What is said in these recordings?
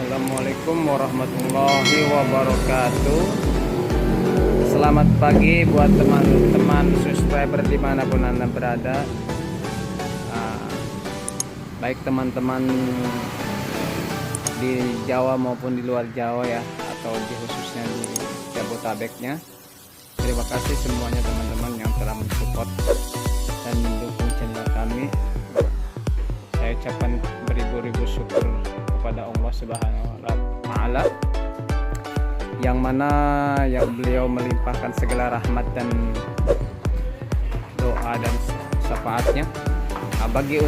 Assalamualaikum warahmatullahi wabarakatuh. Selamat pagi buat teman-teman subscriber dimanapun Anda berada. Baik teman-teman di Jawa maupun di luar Jawa ya, atau khususnya di Jabodetabeknya. Terima kasih semuanya teman-teman yang telah mensupport dan mendukung channel kami. Saya ucapkan beribu-ribu syukur kepada Allah Subhanahu wa Ta'ala, yang mana yang beliau melimpahkan segala rahmat dan doa dan syafaatnya bagi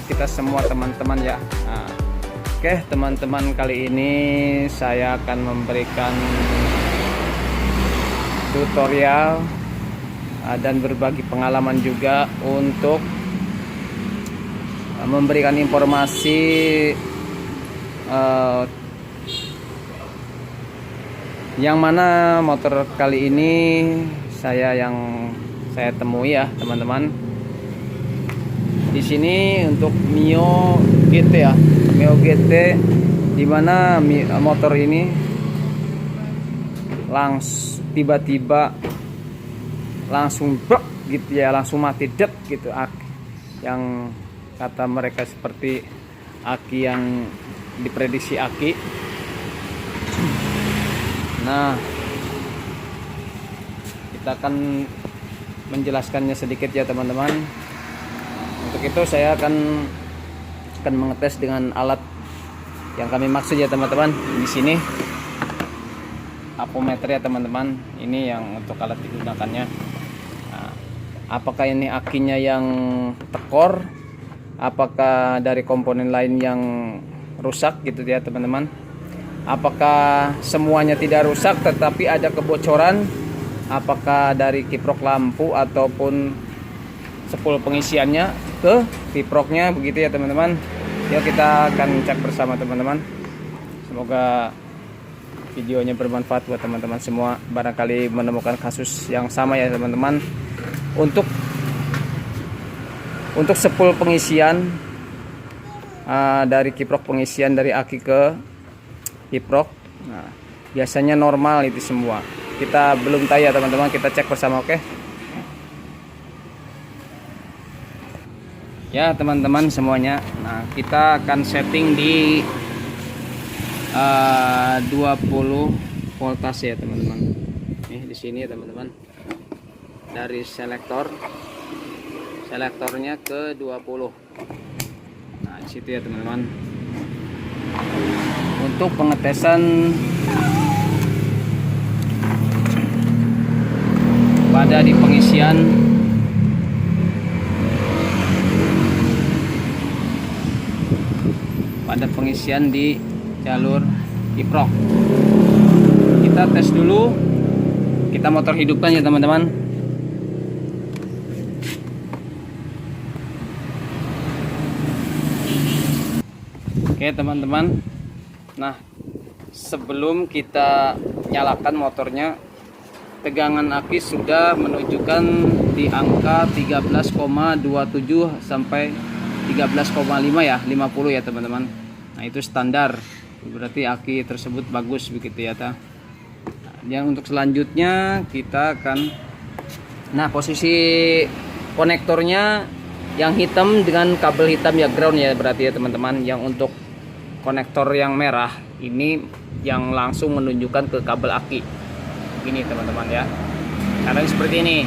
kita semua teman-teman ya. Oke teman-teman, kali ini saya akan memberikan tutorial dan berbagi pengalaman juga untuk memberikan informasi yang mana motor kali ini saya temui ya teman-teman. Di sini untuk Mio GT ya, Mio GT, dimana motor ini tiba-tiba langsung brok gitu ya, langsung mati det gitu, yang kata mereka seperti aki yang diprediksi aki. Nah, kita akan menjelaskannya sedikit ya teman-teman. Untuk itu saya akan mengetes dengan alat yang kami maksud ya teman-teman. Di sini apometer ya teman-teman. Ini yang untuk alat digunakannya. Nah, apakah ini akinya yang tekor? Apakah dari komponen lain yang rusak gitu ya teman-teman? Apakah semuanya tidak rusak tetapi ada kebocoran? Apakah dari kiprok lampu ataupun spool pengisiannya ke kiproknya begitu ya teman-teman? Yuk kita akan cek bersama teman-teman. Semoga videonya bermanfaat buat teman-teman semua. Barangkali menemukan kasus yang sama ya teman-teman. Untuk spool pengisian dari kiprok pengisian dari aki ke kiprok, nah, biasanya normal itu semua. Kita belum tahu ya teman-teman, kita cek bersama, oke? Ya teman-teman semuanya. Nah, kita akan setting di 20 voltage ya teman-teman. Nih di sini ya teman-teman. Dari selektornya ke 20. Nah, di situ ya teman-teman. Untuk pengetesan pada di pengisian di jalur kiprok, kita tes dulu. Kita motor hidupkan ya teman-teman. Oke teman-teman, nah sebelum kita nyalakan motornya, tegangan aki sudah menunjukkan di angka 13,27 sampai 13,5 ya, 50 ya teman-teman. Nah itu standar, berarti aki tersebut bagus begitu ya. Dan untuk selanjutnya kita akan, nah posisi konektornya yang hitam dengan kabel hitam ya, ground ya berarti ya teman-teman. Yang untuk konektor yang merah ini yang langsung menunjukkan ke kabel aki, begini teman-teman ya, karena seperti ini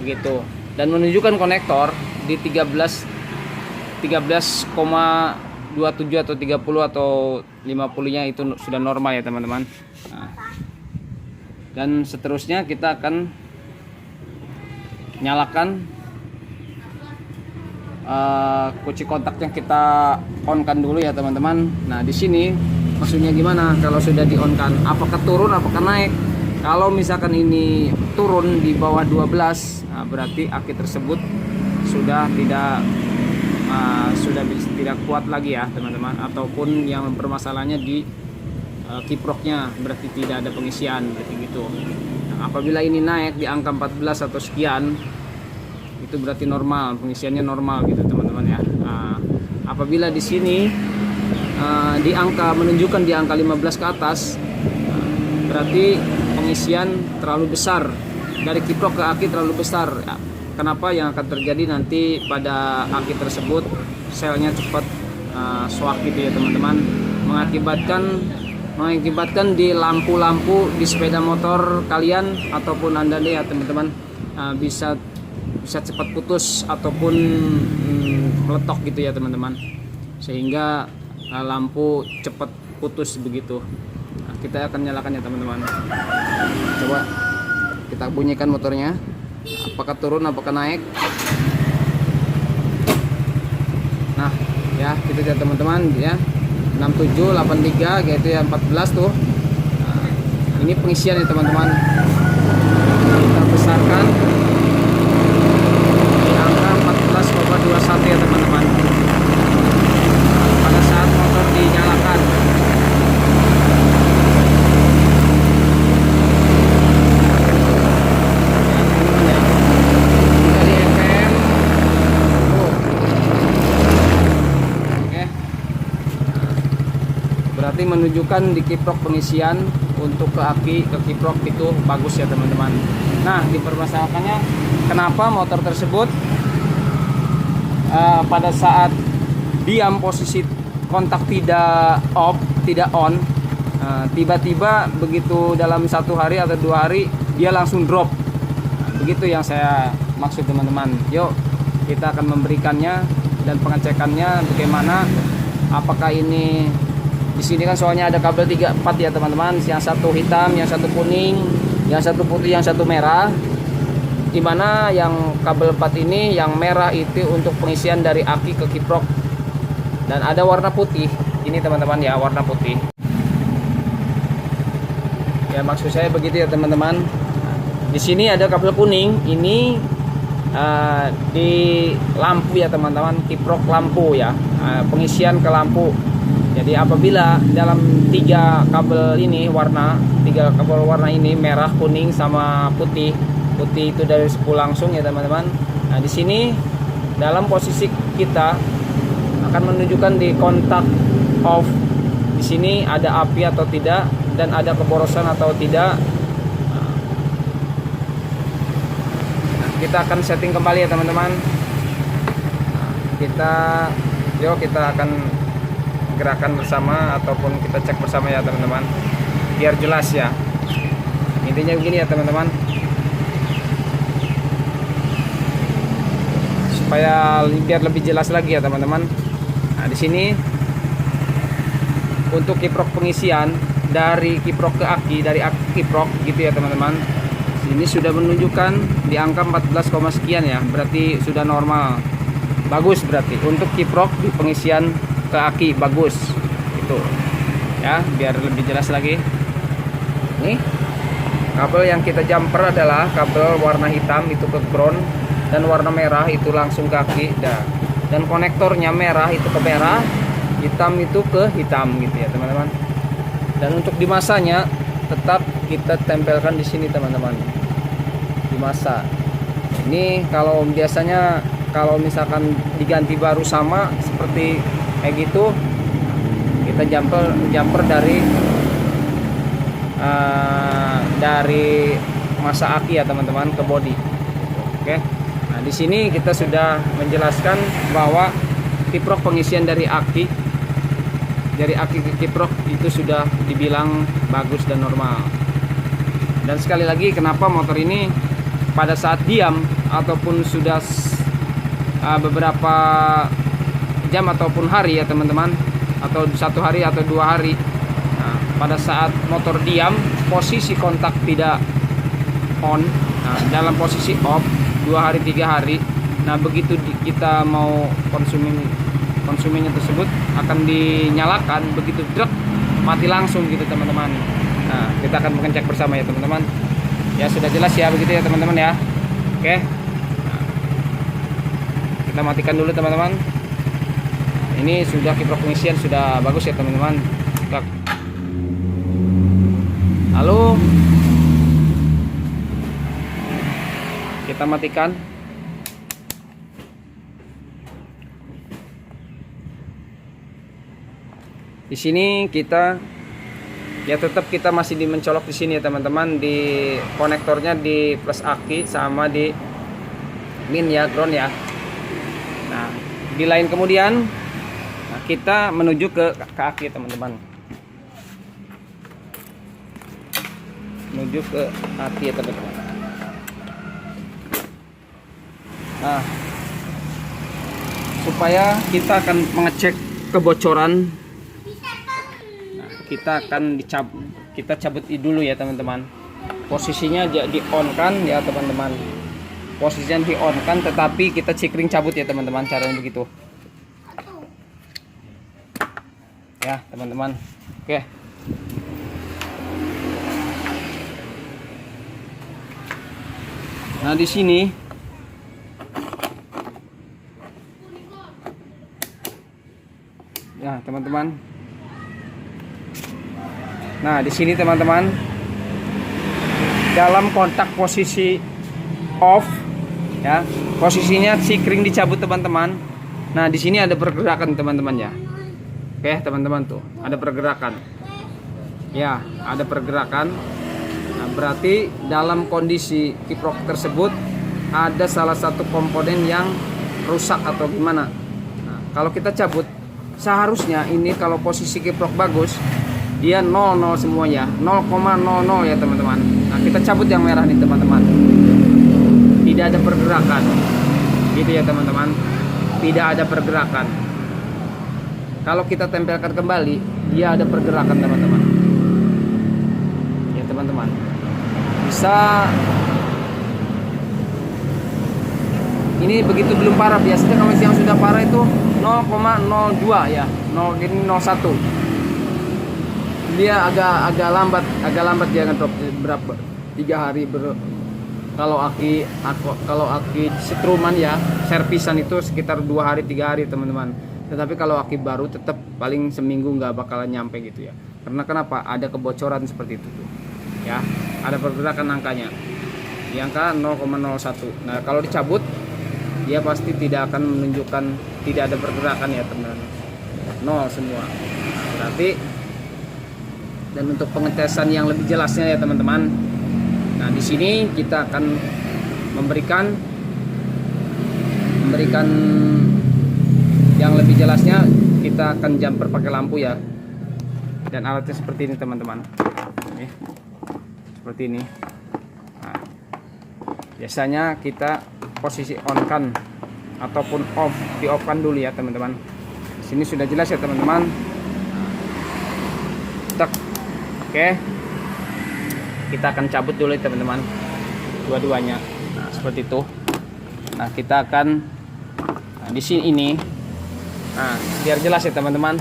begitu, dan menunjukkan konektor di 13,27 atau 30 atau 50 nya itu sudah normal ya teman-teman. Nah, dan seterusnya kita akan nyalakan kunci kontaknya, kita on kan dulu ya teman-teman. Nah di sini maksudnya gimana kalau sudah di on kan, apakah turun apakah naik? Kalau misalkan ini turun di bawah 12, nah berarti aki tersebut sudah tidak kuat lagi ya teman-teman, ataupun yang bermasalahnya di kiproknya, berarti tidak ada pengisian berarti gitu. Nah, apabila ini naik di angka 14 atau sekian, itu berarti normal, pengisiannya normal gitu teman-teman ya. Nah, apabila di sini menunjukkan di angka 15 ke atas, berarti pengisian terlalu besar dari kiprok ke aki terlalu besar. Kenapa? Yang akan terjadi nanti pada aki tersebut selnya cepat swak gitu ya teman-teman, mengakibatkan di lampu-lampu di sepeda motor kalian ataupun Anda nih ya teman-teman, bisa cepat putus ataupun meletok gitu ya teman-teman, sehingga lampu cepat putus begitu. Kita akan nyalakan ya teman-teman. Coba kita bunyikan motornya, apakah turun apakah naik. Nah ya gitu ya teman-teman ya, 6783 gitu ya, 14 tuh. Ini pengisian ya teman-teman, kita besarkan di angka 14,21 ya teman-teman pada saat motor dinyalakan. Dari FM oke, berarti menunjukkan di kiprok pengisian untuk ke aki ke kiprok itu bagus ya teman-teman. Nah, dipermasalahkannya kenapa motor tersebut pada saat diam posisi kontak tidak off, tidak on, tiba-tiba begitu dalam 1 hari atau 2 hari dia langsung drop. Begitu yang saya maksud teman-teman. Yuk kita akan memberikannya dan pengecekannya bagaimana, apakah ini di sini kan soalnya ada kabel 3 4 ya teman-teman, yang satu hitam, yang satu kuning, yang satu putih, yang satu merah. Dimana yang kabel 4 ini yang merah itu untuk pengisian dari aki ke kiprok, dan ada warna putih ini teman-teman ya, warna putih ya, maksud saya begitu ya teman-teman. Di sini ada kabel kuning ini di lampu ya teman-teman, kiprok lampu ya, pengisian ke lampu. Jadi apabila dalam 3 kabel ini warna, 3 kabel warna ini merah, kuning sama putih itu dari spool langsung ya teman-teman. Nah di sini dalam posisi kita akan menunjukkan di kontak off, di sini ada api atau tidak dan ada keborosan atau tidak. Nah, kita akan setting kembali ya teman-teman. Nah, kita akan gerakan bersama ataupun kita cek bersama ya teman-teman, biar jelas ya. Intinya begini ya teman-teman, supaya biar lebih jelas lagi ya teman-teman. Nah di sini untuk kiprok pengisian dari kiprok ke aki, dari aki kiprok gitu ya teman-teman, ini sudah menunjukkan di angka 14, sekian ya, berarti sudah normal, bagus. Berarti untuk kiprok di pengisian ke aki bagus itu ya, biar lebih jelas lagi. Nih kabel yang kita jumper adalah kabel warna hitam itu ke ground, dan warna merah itu langsung ke aki, dan konektornya merah itu ke merah, hitam itu ke hitam gitu ya teman-teman. Dan untuk di masanya tetap kita tempelkan di sini teman-teman, di masa ini. Kalau biasanya kalau misalkan diganti baru sama seperti kayak gitu, kita jumper dari masa aki ya teman-teman ke body. Oke. Nah, di sini kita sudah menjelaskan bahwa kiprok pengisian dari aki ke kiprok itu sudah dibilang bagus dan normal. Dan sekali lagi, kenapa motor ini pada saat diam ataupun sudah beberapa jam ataupun hari ya teman-teman, atau 1 hari atau 2 hari, nah, pada saat motor diam posisi kontak tidak on, nah, dalam posisi off 2 hari 3 hari, nah begitu kita mau konsumennya tersebut akan dinyalakan, begitu drek mati langsung gitu teman-teman. Nah kita akan mengecek bersama ya teman-teman ya, sudah jelas ya begitu ya teman-teman ya. Oke, nah, kita matikan dulu teman-teman. Ini sudah kiprok pengisian sudah bagus ya teman-teman. Halo, kita matikan. Di sini kita ya tetap kita masih mencolok di sini ya teman-teman, di konektornya di plus aki sama di min ya, ground ya. Nah, di lain kemudian kita menuju ke aki teman-teman. Menuju ke aki ya teman-teman. Nah, supaya kita akan mengecek kebocoran, kita akan kita cabut dulu ya teman-teman. Posisinya di on kan ya teman-teman, posisinya di on kan, tetapi kita cekring cabut ya teman-teman, caranya begitu ya teman-teman. Oke, nah di sini ya teman-teman. Nah, di sini teman-teman, dalam kontak posisi off ya, posisinya cekring dicabut teman-teman. Nah, di sini ada pergerakan teman-teman ya. Oke, teman-teman, tuh ada pergerakan. Ya, ada pergerakan. Nah, berarti dalam kondisi kiprok tersebut ada salah satu komponen yang rusak atau gimana. Nah, kalau kita cabut, seharusnya ini kalau posisi kiprok bagus, dia 00 semuanya, 0,00 ya teman-teman. Nah, kita cabut yang merah nih teman-teman. Tidak ada pergerakan. Gitu ya teman-teman. Tidak ada pergerakan. Kalau kita tempelkan kembali, dia ada pergerakan teman-teman. Ya teman-teman. Bisa ini begitu belum parah. Biasanya kalau yang sudah parah itu 0,02 ya, 0 ini 01. Dia agak lambat dia ngedrop berapa 3 hari kalau aki setruman ya, servisan itu sekitar 2 hari 3 hari teman-teman. Tetapi kalau aki baru tetap paling seminggu nggak bakalan nyampe gitu ya. Karena kenapa? Ada kebocoran seperti itu tuh ya, ada pergerakan angkanya di angka 0,01. Nah, kalau dicabut dia pasti tidak akan menunjukkan, tidak ada pergerakan ya teman-teman, 0 semua. Berarti, dan untuk pengetesan yang lebih jelasnya ya teman-teman, nah di sini kita akan memberikan yang lebih jelasnya. Kita akan jumper pakai lampu ya, dan alatnya seperti ini teman-teman. Seperti ini. Nah, biasanya kita posisi on kan ataupun off, di off kan dulu ya teman-teman. Sini sudah jelas ya teman-teman. Oke, kita akan cabut dulu ya teman-teman, dua-duanya. Nah, seperti itu. Nah, kita akan di sini ini. Nah, biar jelas ya teman-teman,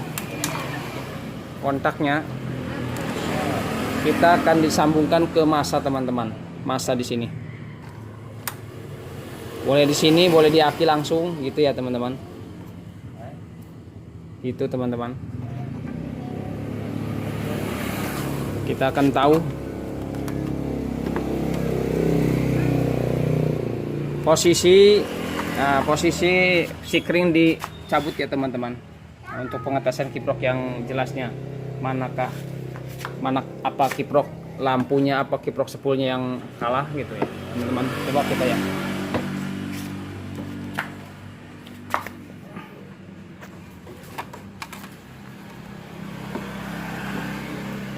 kontaknya kita akan disambungkan ke massa teman-teman. Massa di sini. Boleh di sini, boleh di aki langsung gitu ya teman-teman. Itu teman-teman. Kita akan tahu posisi sikring dicabut ya teman-teman. Nah, untuk pengetesan kiprok yang jelasnya, mana apa kiprok lampunya, apa kiprok spoolnya yang kalah gitu ya teman-teman. Coba kita ya.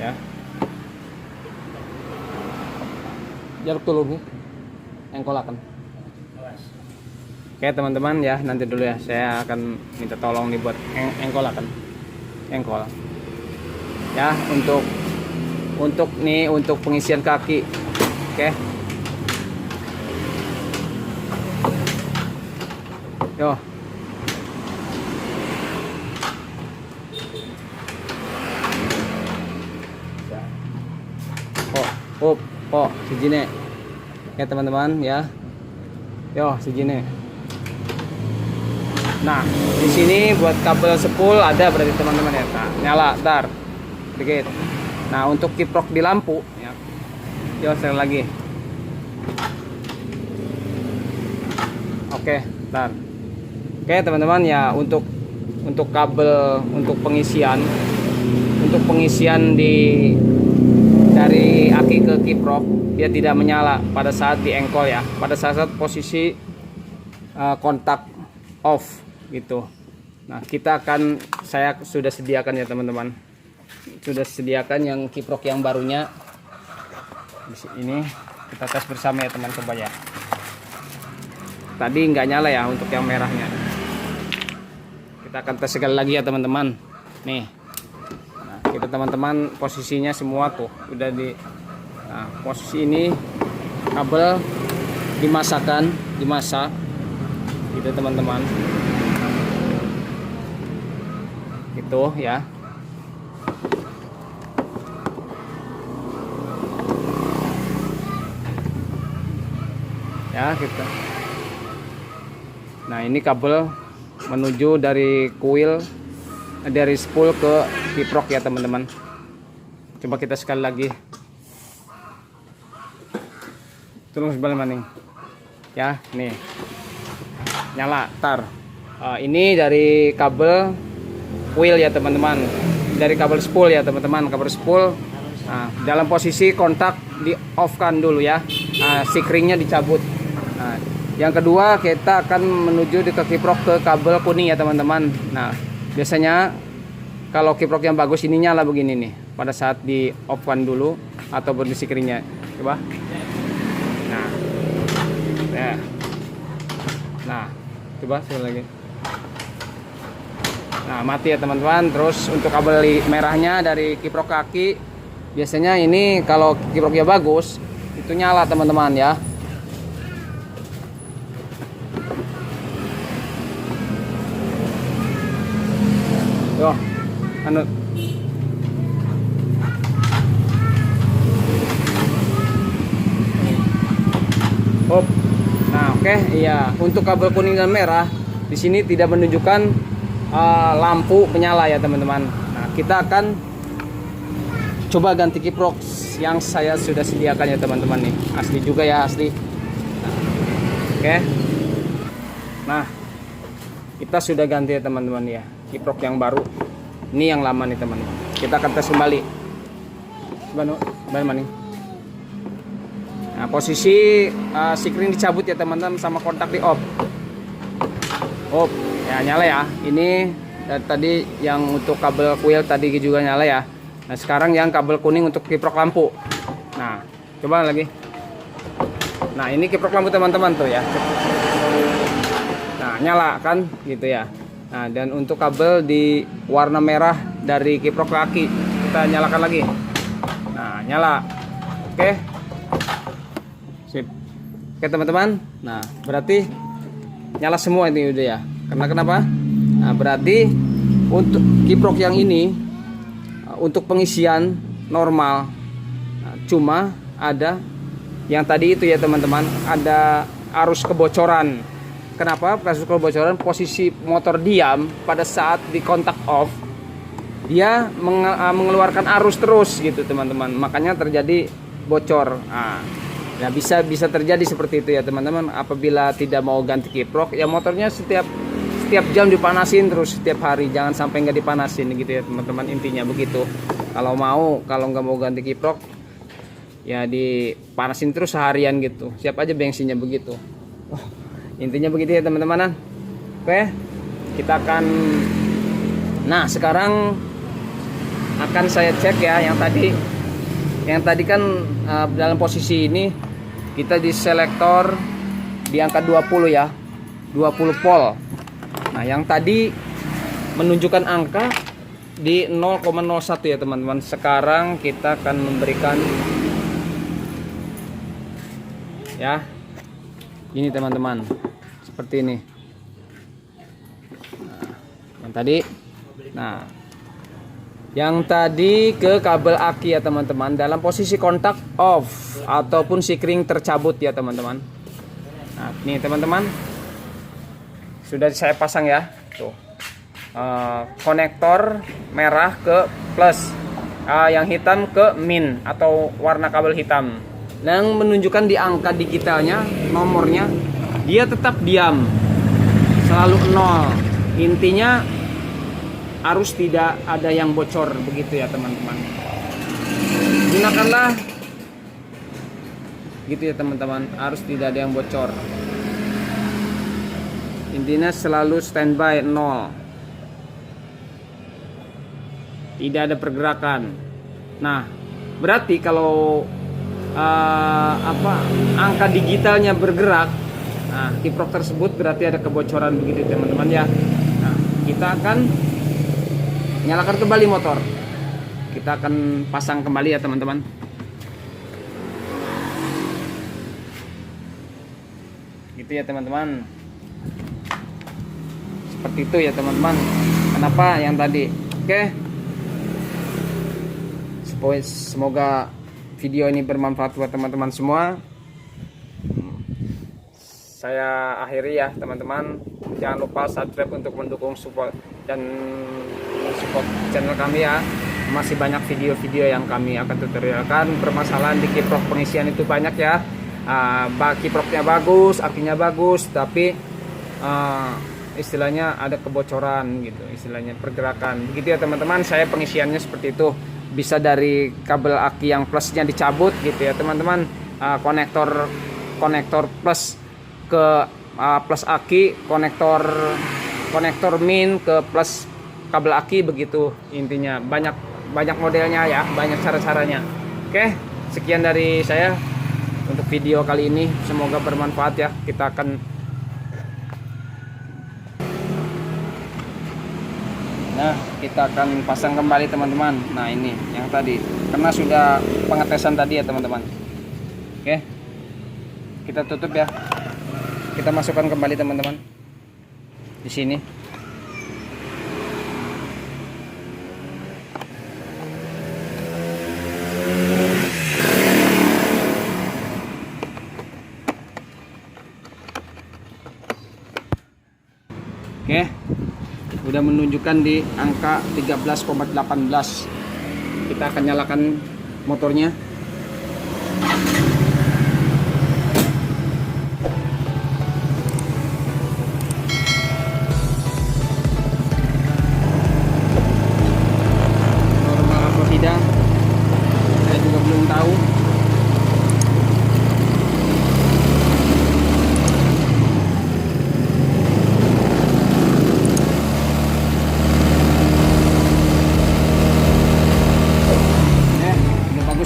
Ya. Jaluk tulung engkolakan. Oke teman-teman ya, nanti dulu ya saya akan minta tolong dibuat engkolakan. Engkol. Ya, untuk pengisian kaki. Oke. Yo. Oh, sijine. Ya teman-teman ya. Yo, sijine. Nah, di sini buat kabel spool ada berarti teman-teman ya. Nah, nyala, dar. Dikit. Nah, untuk kiprok di lampu ya. Yo, sekali lagi. Oke, dar. Oke, teman-teman ya, untuk kabel untuk pengisian untuk pengisian dari aki ke kiprok, dia tidak menyala pada saat di engkol ya, pada saat posisi kontak off gitu. Nah, saya sudah sediakan ya teman-teman, sudah sediakan yang kiprok yang barunya. Di sini kita tes bersama ya teman, coba ya. Tadi nggak nyala ya untuk yang merahnya. Kita akan tes sekali lagi ya teman-teman. Nih, nah, kita teman-teman posisinya semua tuh udah di posisi ini, kabel dimasak gitu teman-teman. Gitu ya. Ya kita. Nah, ini kabel menuju dari kuil, dari spool ke kiprok ya teman-teman. Coba kita sekali lagi. Terus balik maning. Ya, nih. Nyala, tar. Ini dari kabel kuil ya teman-teman. Dari kabel spool ya teman-teman, kabel spool. Nah, dalam posisi kontak di off kan dulu ya. Sikringnya dicabut. Nah, yang kedua kita akan menuju ke kiprok ke kabel kuning ya teman-teman. Nah, biasanya kalau kiprok yang bagus ini nyala begini nih pada saat di off kan dulu ataupun di sikringnya. Coba. Nah, ya. Nah, coba sekali lagi. Nah, mati ya teman-teman. Terus untuk kabel merahnya dari kiprok kaki, biasanya ini kalau kiproknya bagus itu nyala teman-teman ya. Tuh, Hop. Nah, oke, iya. Untuk kabel kuning dan merah di sini tidak menunjukkan lampu menyala ya teman-teman. Nah, kita akan coba ganti kiprok yang saya sudah sediakan ya teman-teman nih. Asli juga ya, asli. Nah, oke. Nah, kita sudah ganti ya teman-teman ya. Kiprok yang baru. Ini yang lama nih teman-teman. Kita akan tes kembali. Coba maning. Nah, posisi sikring dicabut ya teman-teman sama kontak di off. Off. Ya, nyala ya. Ini tadi yang untuk kabel kuil tadi juga nyala ya. Nah, sekarang yang kabel kuning untuk kiprok lampu. Nah, coba lagi. Nah, ini kiprok lampu teman-teman tuh ya. Nah, nyala kan gitu ya. Nah, dan untuk kabel di warna merah dari kiprok kaki kita nyalakan lagi. Nah, nyala. Oke. Sip. Oke teman-teman. Nah, berarti nyala semua ini udah ya. Karena kenapa? Nah, berarti untuk kiprok yang ini untuk pengisian normal. Nah, cuma ada yang tadi itu ya teman-teman, ada arus kebocoran. Kenapa? Kasus kebocoran, posisi motor diam pada saat di kontak off, dia mengeluarkan arus terus gitu teman-teman. Makanya terjadi bocor. Nah, bisa terjadi seperti itu ya teman-teman. Apabila tidak mau ganti kiprok, ya motornya setiap jam dipanasin terus setiap hari. Jangan sampai nggak dipanasin gitu ya teman-teman. Intinya begitu. Kalau nggak mau ganti kiprok, ya dipanasin terus seharian gitu. Siap aja bensinnya begitu. Intinya begitu ya teman-teman. Oke, kita akan. Nah, sekarang akan saya cek ya yang tadi kan dalam posisi ini kita di selektor di angka 20 ya, 20 volt. Nah, yang tadi menunjukkan angka di 0,01 ya teman-teman. Sekarang kita akan memberikan ya ini teman-teman, seperti ini. Nah, yang tadi ke kabel aki ya teman-teman, dalam posisi kontak off ataupun sikring tercabut ya teman-teman. Nah, ini teman-teman sudah saya pasang ya, tuh konektor merah ke plus, yang hitam ke min atau warna kabel hitam. Yang menunjukkan di angka digitalnya, nomornya dia tetap diam, selalu 0. Intinya arus tidak ada yang bocor begitu ya teman-teman. Gunakanlah gitu ya teman-teman, arus tidak ada yang bocor. Intinya selalu standby 0, tidak ada pergerakan. Nah, berarti kalau angka digitalnya bergerak, nah kiprok tersebut berarti ada kebocoran begitu teman-teman ya. Nah, kita akan nyalakan kembali motor, kita akan pasang kembali ya teman-teman. Gitu ya teman-teman, seperti itu ya teman-teman. Kenapa yang tadi? Oke, semoga video ini bermanfaat buat teman-teman semua. Saya akhiri ya teman-teman. Jangan lupa subscribe untuk mendukung support dan support channel kami ya. Masih banyak video-video yang kami akan tutorialkan. Permasalahan di kiprok pengisian itu banyak ya. Kiproknya bagus, akinya bagus, tapi istilahnya ada kebocoran gitu, istilahnya pergerakan. Begitu ya teman-teman. Saya pengisiannya seperti itu. Bisa dari kabel aki yang plusnya dicabut gitu ya teman-teman. Konektor plus ke plus aki, konektor min ke plus kabel aki, begitu intinya. Banyak modelnya ya, banyak cara-caranya. Oke, sekian dari saya untuk video kali ini, semoga bermanfaat ya. Kita akan pasang kembali teman-teman. Nah ini yang tadi, karena sudah pengetesan tadi ya teman-teman. Oke, kita tutup ya. Kita masukkan kembali teman-teman di sini. Oke, udah menunjukkan di angka 13,18. Kita akan nyalakan motornya. Normal atau tidak, saya juga belum tahu.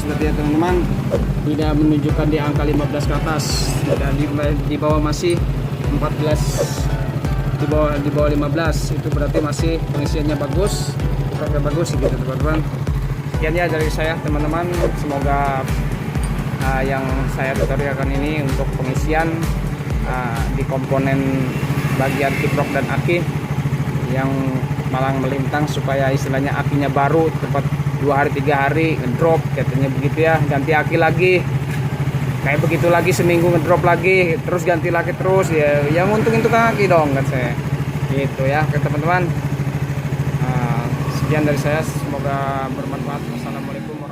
Berarti ya teman-teman, tidak menunjukkan di angka 15 ke atas, dan di bawah masih 14, di bawah 15. Itu berarti masih pengisiannya bagus, kiproknya bagus gitu teman-teman. Sekian ya dari saya teman-teman, semoga yang saya tutorialkan ini untuk pengisian di komponen bagian kiprok dan aki yang malang melintang, supaya istilahnya akinya baru tepat 2 hari 3 hari ngedrop katanya begitu ya. Ganti aki lagi kayak begitu lagi, seminggu ngedrop lagi, terus ganti lagi terus ya. Yang untung itu kaki dong kan saya gitu ya ke teman-teman. Sekian dari saya, semoga bermanfaat. Wassalamualaikum.